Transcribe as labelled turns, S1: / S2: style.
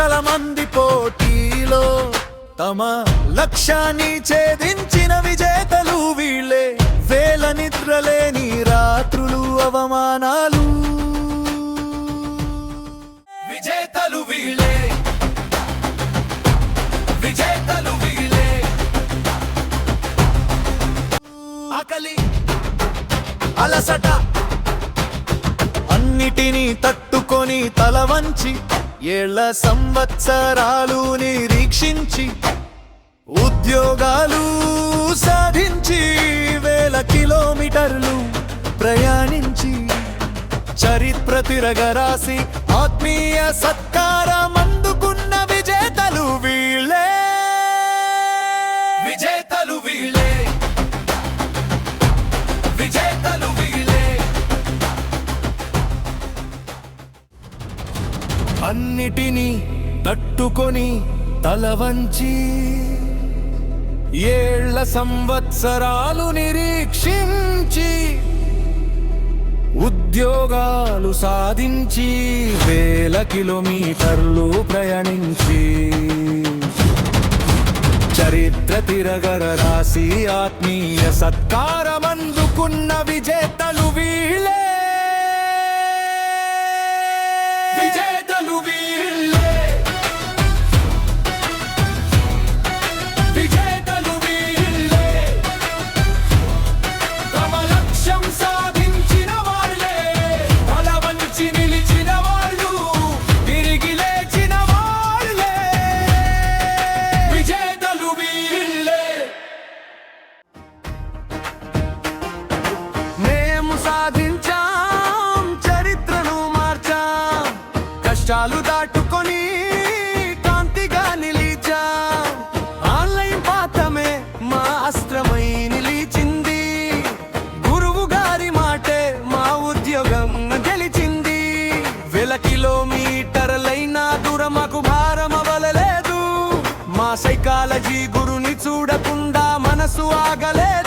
S1: లక్షల మంది పోటీలో తమ లక్ష్యాన్ని ఛేదించిన విజేతలు వీళ్ళే. వేల నిద్రలేని రాత్రులు, అవమానాలు, విజేతలు వీళ్ళే, విజేతలు వీళ్ళే. ఆకలి, అలసట అన్నిటినీ తట్టుకొని తల వంచి ఏళ్ల సంవత్సరాలు నిరీక్షించి ఉద్యోగాలు సాధించి వేల కిలోమీటర్లు ప్రయాణించి చరిత్ర తిరగరాసి ఆత్మీయ సత్కారం అందుకున్న విజేతలు వీళ్ళే, విజేతలు వీళ్ళే, విజేతలు వీళ్ళే. అన్నిటినీ తట్టుకొని తల వంచి ఏళ్ల సంవత్సరాలు నిరీక్షించి ఉద్యోగాలు సాధించి వేల కిలోమీటర్లు ప్రయాణించి చరిత్ర తిరగర రాసి ఆత్మీయ సత్కారమందుకున్న విజేతలు వీళ్ళే, విజేతలు వీళ్ళే, విజేతలు వీళ్ళే. తమ లక్ష్యం సాధించిన వాళ్ళే, తల వంచి నిలిచిన వాళ్ళు, తిరిగి లేచిన వాళ్ళే, విజేతలు వీళ్ళే. మేము సాధించాం, చరిత్రను మార్చాం, కష్టాలు దాటుకొని కాంతిగా నిలిచాం. ఆన్లైన్ పాఠమే మా అస్త్రమై నిలిచింది, గురువు గారి మాటే మా ఉద్యోగం గెలిచింది. వేల కిలోమీటర్లైనా దూరం మాకు భారం అవ్వలేదు, మా సైకాలజీ గురుని చూడకుండా మనసు ఆగలేదు.